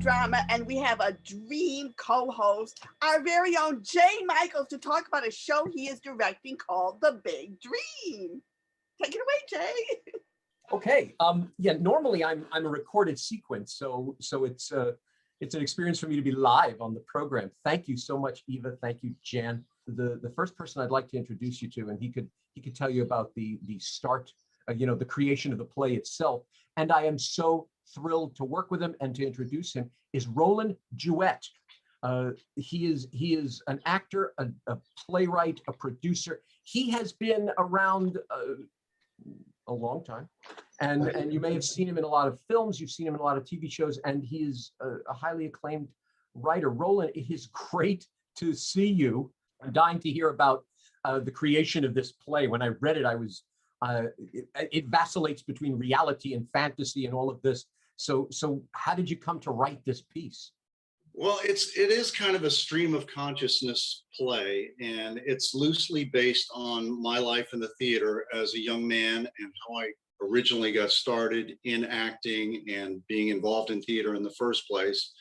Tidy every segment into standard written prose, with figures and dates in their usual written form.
drama, and we have a dream co-host, our very own Jay Michaels, to talk about a show he is directing called The Big Dream. Take it away, Jay. Okay. Yeah. Normally, I'm a recorded sequence, so it's an experience for me to be live on the program. Thank you so much, Eva. Thank you, Jan. The first person I'd like to introduce you to, and he could tell you about the start, the creation of the play itself. And I am so thrilled to work with him and to introduce him is Rollin Jewett. He is an actor, a playwright, a producer. He has been around a long time, and you may have seen him in a lot of films. You've seen him in a lot of TV shows, and he is a highly acclaimed writer. Rollin, it is great to see you. I'm dying to hear about the creation of this play. When I read it, I was it vacillates between reality and fantasy and all of this. So how did you come to write this piece? Well, it is kind of a stream of consciousness play, and it's loosely based on my life in the theater as a young man and how I originally got started in acting and being involved in theater in the first place.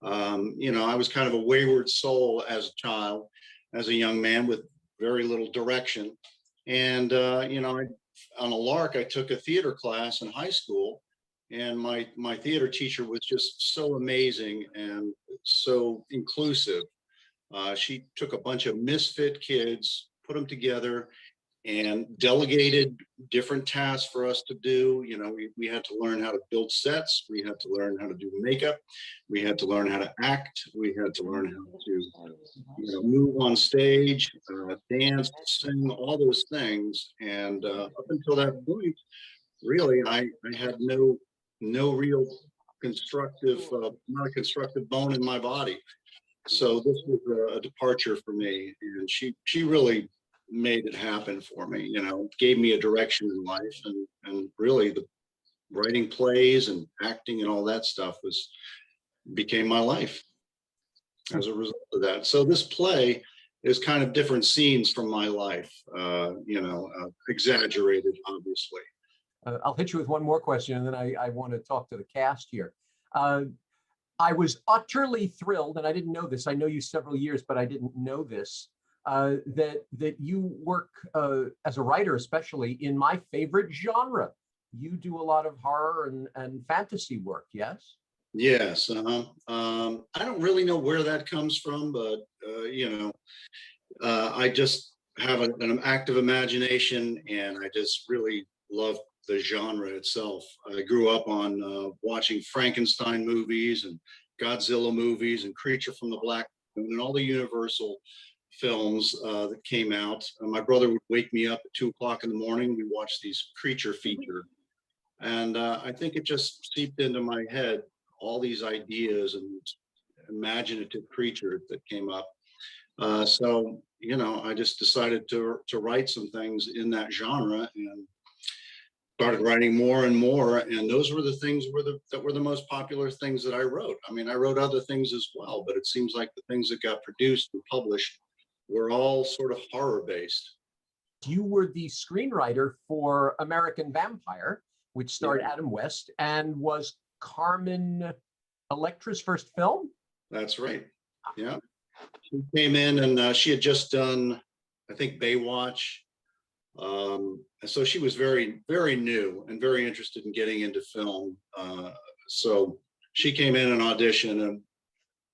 I was kind of a wayward soul as a child, as a young man with very little direction. And, on a lark, I took a theater class in high school, and my theater teacher was just so amazing and so inclusive. She took a bunch of misfit kids, put them together, and delegated different tasks for us to do. We had to learn how to build sets. We had to learn how to do makeup. We had to learn how to act. We had to learn how to, move on stage, dance, sing, all those things. And up until that point, really, I had no real not a constructive bone in my body. So this was a departure for me, and she really made it happen for me, gave me a direction in life, and really the writing plays and acting and all that stuff became my life as a result of that. So this play is kind of different scenes from my life, exaggerated, obviously. I'll hit you with one more question, and then I want to talk to the cast here. I was utterly thrilled, and I didn't know this. I know you several years, but I didn't know this, that you work as a writer, especially in my favorite genre. You do a lot of horror and fantasy work, yes? Yes. I don't really know where that comes from, but, I just have an active imagination, and I just really love the genre itself. I grew up on watching Frankenstein movies and Godzilla movies and Creature from the Black Lagoon and all the Universal films that came out. My brother would wake me up at 2 o'clock in the morning. We watched these creature feature. And I think it just seeped into my head, all these ideas and imaginative creatures that came up. So, I just decided to write some things in that genre, and started writing more and more, and those were the things that were the most popular things that I wrote. I mean, I wrote other things as well, but it seems like the things that got produced and published were all sort of horror based. You were the screenwriter for American Vampire, which starred Adam West and was Carmen Electra's first film. That's right. Yeah, she came in, and she had just done, I think, Baywatch. So she was very, very new and very interested in getting into film. So she came in and auditioned, and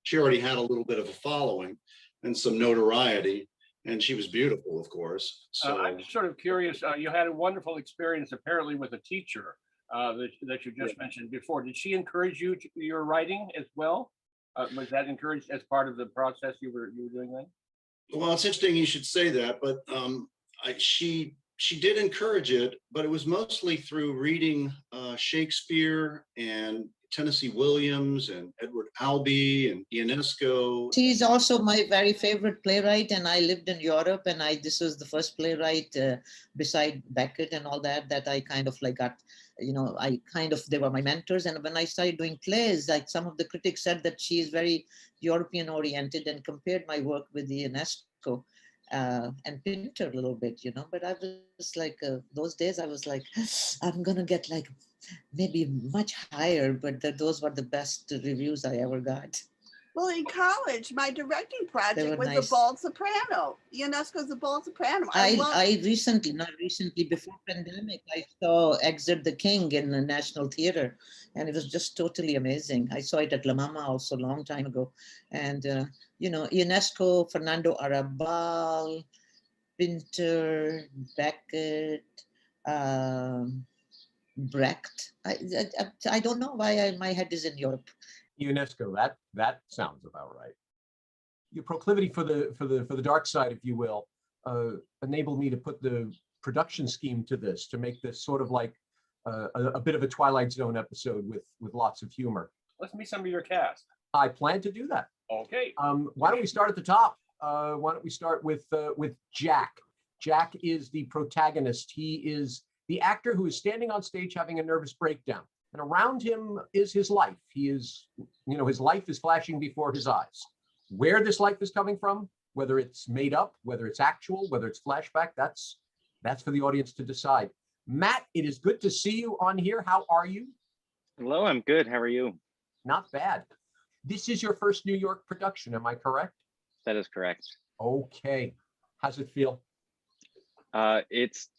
she already had a little bit of a following and some notoriety, and she was beautiful, of course. So I'm sort of curious. You had a wonderful experience apparently with a teacher that you just mentioned before. Did she encourage you to your writing as well? Was that encouraged as part of the process you were doing then? Well, it's interesting you should say that, but she did encourage it, but it was mostly through reading Shakespeare and Tennessee Williams and Edward Albee and Ionesco. She's also my very favorite playwright, and I lived in Europe, and this was the first playwright beside Beckett and all that I kind of got, they were my mentors. And when I started doing plays, like some of the critics said that she is very European oriented and compared my work with Ionesco. and pinter a little bit, you know. But I was like, those days I was like, I'm gonna get like maybe much higher, but those were the best reviews I ever got. Well, in college, my directing project was The nice. Bald Soprano. UNESCO's The Bald Soprano. I recently, not recently, before pandemic, I saw Exit the King in the National Theater, and it was just totally amazing. I saw it at La Mama also a long time ago. And, you know, UNESCO, Fernando Arrabal, Pinter, Beckett, Brecht. I don't know why my head is in Europe. UNESCO, that sounds about right. Your proclivity for the dark side, if you will, enabled me to put the production scheme to this, to make this sort of like a bit of a Twilight Zone episode with lots of humor. Let's meet some of your cast. I plan to do that. Okay. Why don't we start at the top? Why don't we start with Jack? Jack is the protagonist. He is the actor who is standing on stage having a nervous breakdown. And around him is his life. He is, you know, his life is flashing before his eyes. Where this life is coming from, whether it's made up, whether it's actual, whether it's flashback, that's for the audience to decide. Matt, it is good to see you on here. How are you? Hello, I'm good. How are you? Not bad. This is your first New York production, am I correct? That is correct. Okay. How's it feel? It's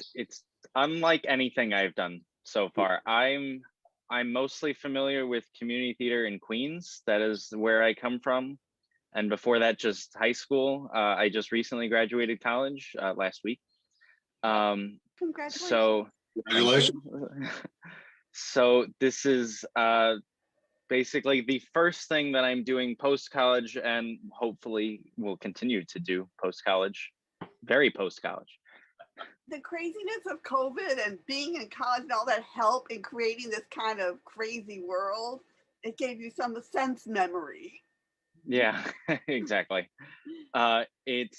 unlike anything I've done so far. I'm mostly familiar with community theater in Queens. That is where I come from. And before that, just high school. I just recently graduated college last week. Congratulations. So, Congratulations. so this is basically the first thing that I'm doing post-college, and hopefully will continue to do post-college, very post-college. The craziness of COVID and being in college and all that help in creating this kind of crazy world, it gave you some sense memory. Yeah, exactly. It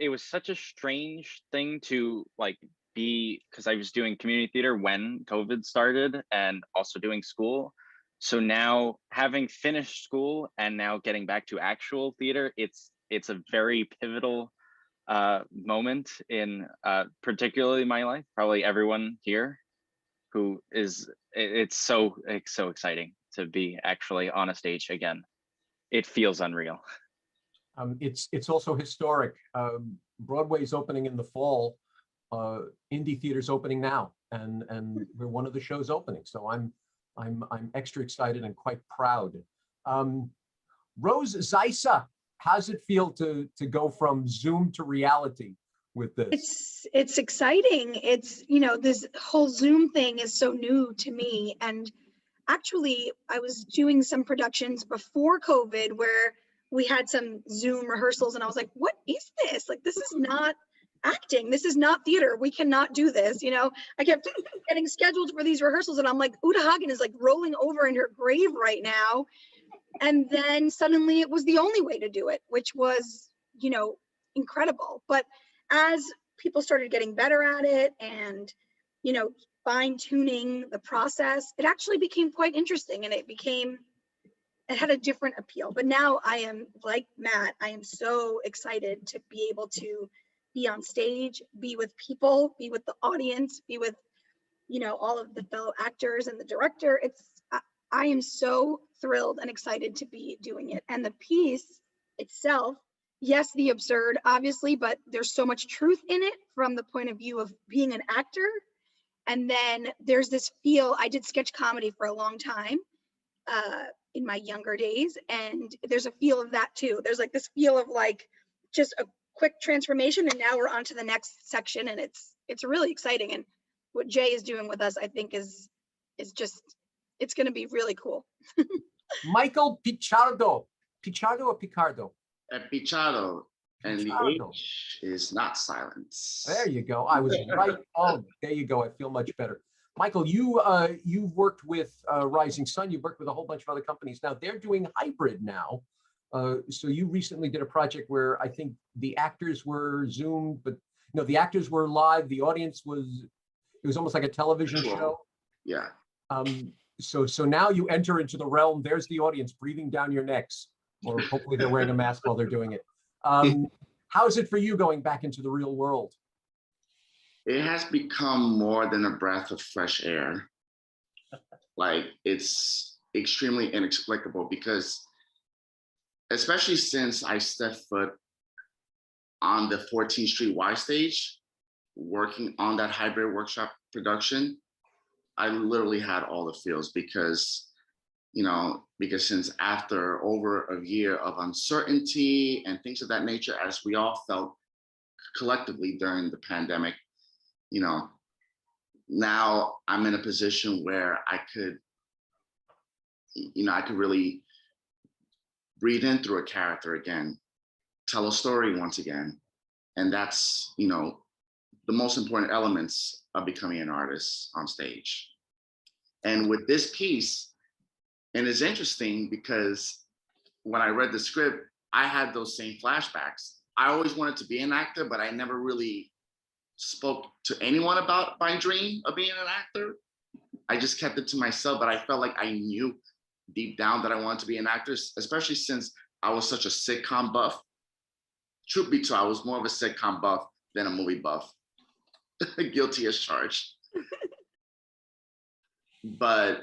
was such a strange thing to like be, because I was doing community theater when COVID started and also doing school. So now having finished school and now getting back to actual theater, it's a very pivotal moment in particularly my life, probably everyone here who is, it's so exciting to be actually on a stage again. It feels unreal. It's also historic. Broadway's opening in the fall. Indie theater's opening now, and we're one of the shows opening. So I'm extra excited and quite proud. Rose Zeissa, how's it feel to go from Zoom to reality with this? It's exciting. It's, you know, this whole Zoom thing is so new to me. And actually, I was doing some productions before COVID where we had some Zoom rehearsals, and I was like, what is this? Like, this is not acting. This is not theater. We cannot do this. You know, I kept getting scheduled for these rehearsals, and I'm like, Uta Hagen is like rolling over in her grave right now. And then suddenly it was the only way to do it, which was, you know, incredible. But as people started getting better at it and, you know, fine tuning the process, it actually became quite interesting, and it had a different appeal. But now I am, like Matt, I am so excited to be able to be on stage, be with people, be with the audience, be with, you know, all of the fellow actors and the director. I am so thrilled and excited to be doing it. And the piece itself, yes, the absurd, obviously, but there's so much truth in it from the point of view of being an actor. And then there's this feel, I did sketch comedy for a long time in my younger days. And there's a feel of that too. There's like this feel of like just a quick transformation. And now we're on to the next section. And it's really exciting. And what Jay is doing with us, I think is just, it's going to be really cool. Michael Pichardo. Pichardo or Picardo? Pichardo. And Pichardo. the H is not silent. There you go. I was right. Oh, there you go. I feel much better. Michael, you've worked with Rising Sun. You've worked with a whole bunch of other companies. Now they're doing hybrid now. So you recently did a project where I think the actors were Zoom, but no, the actors were live. The audience it was almost like a television show. Yeah. So now you enter into the realm. There's the audience breathing down your necks, or hopefully they're wearing a mask while they're doing it. How How is it for you going back into the real world? It has become more than a breath of fresh air. Like, it's extremely inexplicable because, especially since I stepped foot on the 14th Street Y stage, working on that hybrid workshop production, I literally had all the feels because, because since after over a year of uncertainty and things of that nature, as we all felt collectively during the pandemic, now I'm in a position where I could really breathe in through a character again, tell a story once again. And that's, the most important elements of becoming an artist on stage. And with this piece, and it's interesting because when I read the script, I had those same flashbacks. I always wanted to be an actor, but I never really spoke to anyone about my dream of being an actor. I just kept it to myself, but I felt like I knew deep down that I wanted to be an actor, especially since I was such a sitcom buff. Truth be told, I was more of a sitcom buff than a movie buff. Guilty as charged. But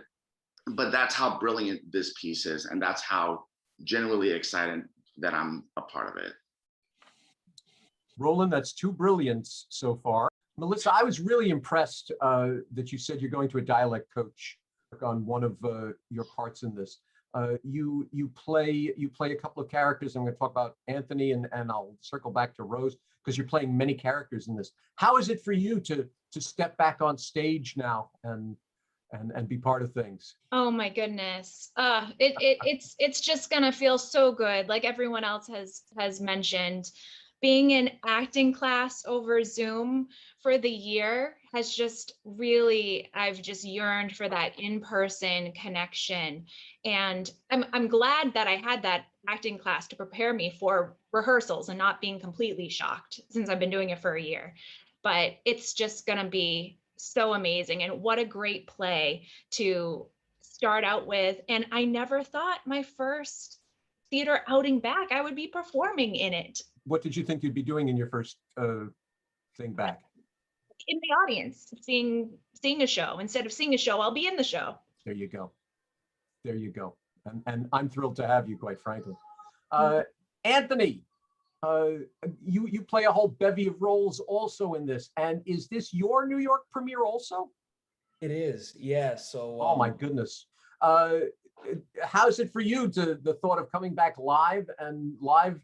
that's how brilliant this piece is, and that's how genuinely excited that I'm a part of it. Rollin, that's 2 brilliants so far. Melissa, I was really impressed that you said you're going to a dialect coach on one of your parts in this. You play a couple of characters. I'm going to talk about Anthony, and I'll circle back to Rose because you're playing many characters in this. How is it for you to step back on stage now and be part of things? Oh my goodness. It's just gonna feel so good. Like everyone else has mentioned, being in acting class over Zoom for the year has just really, I've just yearned for that in-person connection. And I'm glad that I had that acting class to prepare me for rehearsals and not being completely shocked since I've been doing it for a year. But it's just gonna be so amazing. And what a great play to start out with. And I never thought my first theater outing back, I would be performing in it. What did you think you'd be doing in your first thing back? In the audience, seeing a show. Instead of seeing a show, I'll be in the show. There you go. There you go. And I'm thrilled to have you, quite frankly. Anthony, you play a whole bevy of roles also in this. And is this your New York premiere also? It is, yeah. So oh my goodness. How's it for you, the thought of coming back live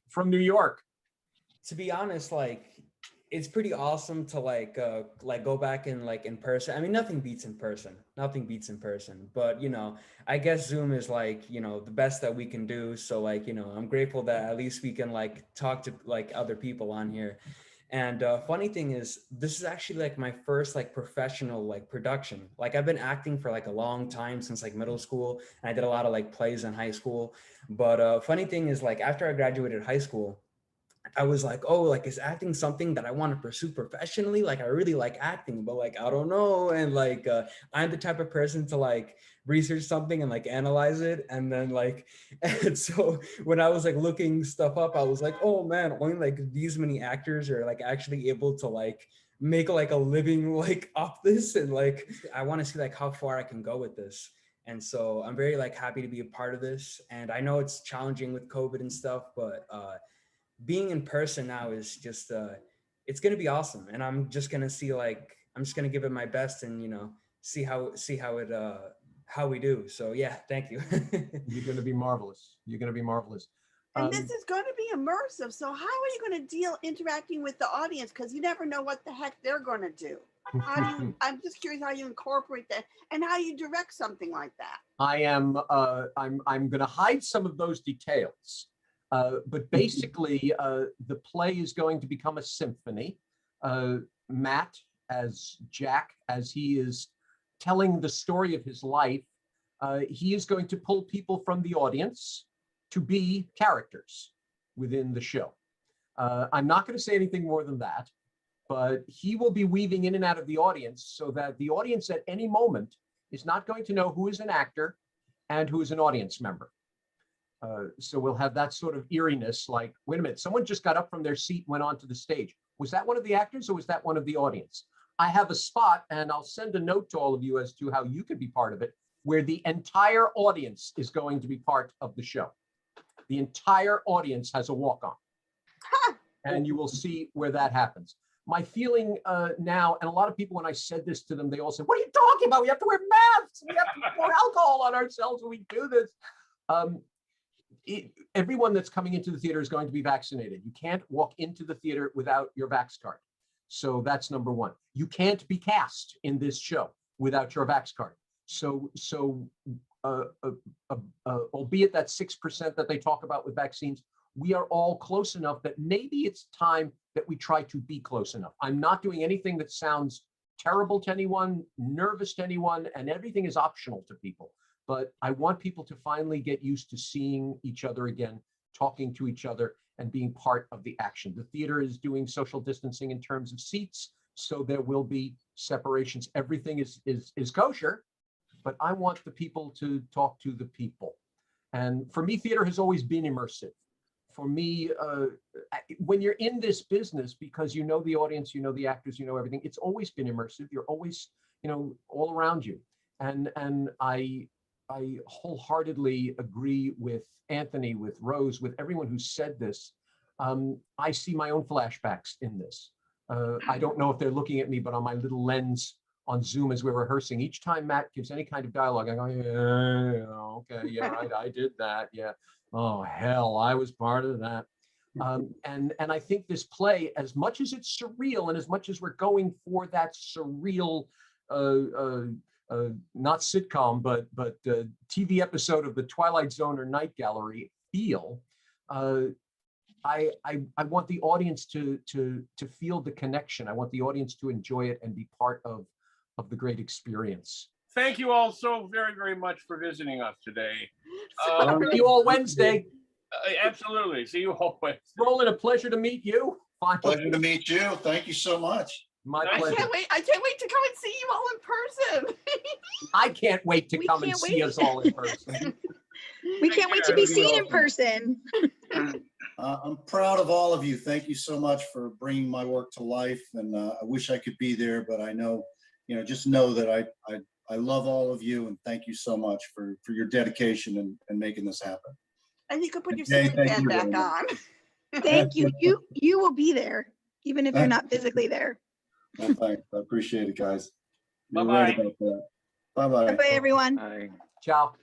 from New York? To be honest, like, it's pretty awesome to like go back and like in person. I mean, nothing beats in person. But I guess Zoom is like, the best that we can do. So like, I'm grateful that at least we can like talk to like other people on here. And funny thing is, this is actually like my first like professional like production. Like I've been acting for like a long time, since like middle school, and I did a lot of like plays in high school. But funny thing is, like after I graduated high school, I was like, oh, like, is acting something that I want to pursue professionally? Like, I really like acting, but like, I don't know. And like, I'm the type of person to like research something and like analyze it. And then like, and so when I was like looking stuff up, I was like, oh man, only like these many actors are like actually able to like make like a living like off this. And like, I want to see like how far I can go with this. And so I'm very like happy to be a part of this. And I know it's challenging with COVID and stuff, but being in person now is just it's gonna be awesome, and I'm just gonna give it my best, and see how we do. So yeah, thank you. You're gonna be marvelous. And this is going to be immersive. So how are you going to deal interacting with the audience? Because you never know what the heck they're going to do. I'm just curious how you incorporate that and how you direct something like that. I'm going to hide some of those details. But basically, the play is going to become a symphony. Matt, as Jack, as he is telling the story of his life, he is going to pull people from the audience to be characters within the show. I'm not going to say anything more than that, but he will be weaving in and out of the audience so that the audience at any moment is not going to know who is an actor and who is an audience member. So we'll have that sort of eeriness, like, wait a minute, someone just got up from their seat and went onto the stage. Was that one of the actors or was that one of the audience? I have a spot, and I'll send a note to all of you as to how you could be part of it, where the entire audience is going to be part of the show. The entire audience has a walk-on. And you will see where that happens. My feeling now, and a lot of people, when I said this to them, they all said, what are you talking about? We have to wear masks. We have to pour alcohol on ourselves when we do this. Everyone that's coming into the theater is going to be vaccinated. You can't walk into the theater without your vax card. So that's number one. You can't be cast in this show without your vax card. So albeit that 6% that they talk about with vaccines, we are all close enough that maybe it's time that we try to be close enough. I'm not doing anything that sounds terrible to anyone, nervous to anyone, and everything is optional to people. But I want people to finally get used to seeing each other again, talking to each other, and being part of the action. The theater is doing social distancing in terms of seats, so there will be separations. Everything is kosher, but I want the people to talk to the people. And for me, theater has always been immersive. For me, when you're in this business, because you know the audience, you know the actors, you know everything, it's always been immersive. You're always, all around you. And I wholeheartedly agree with Anthony, with Rose, with everyone who said this. I see my own flashbacks in this. I don't know if they're looking at me, but on my little lens on Zoom as we're rehearsing, each time Matt gives any kind of dialogue, I go, yeah, okay, yeah, right, I did that, yeah. Oh, hell, I was part of that. And I think this play, as much as it's surreal and as much as we're going for that surreal, not sitcom, but TV episode of the Twilight Zone or Night Gallery feel, I want the audience to feel the connection. I want the audience to enjoy it and be part of the great experience. Thank you all so very, very much for visiting us today. See you all Wednesday. Absolutely. See you all Wednesday. Rollin, a pleasure to meet you. Finally. Pleasure to meet you. Thank you so much. My Nice. pleasure. I can't wait to come and see you all in person. I can't wait to We come and can't see wait. us all in person. We can't wait to be seen in person. I'm proud of all of you. Thank you so much for bringing my work to life. And I wish I could be there, but I know, just know that I love all of you, and thank you so much for your dedication and making this happen. And you can put your Okay, ceiling thank fan you back very much. on. Thank you. You will be there, even if you're not physically there. Well, thanks. I appreciate it, guys. You're Bye-bye. right about that. Bye-bye. Bye, everyone. Bye. Ciao.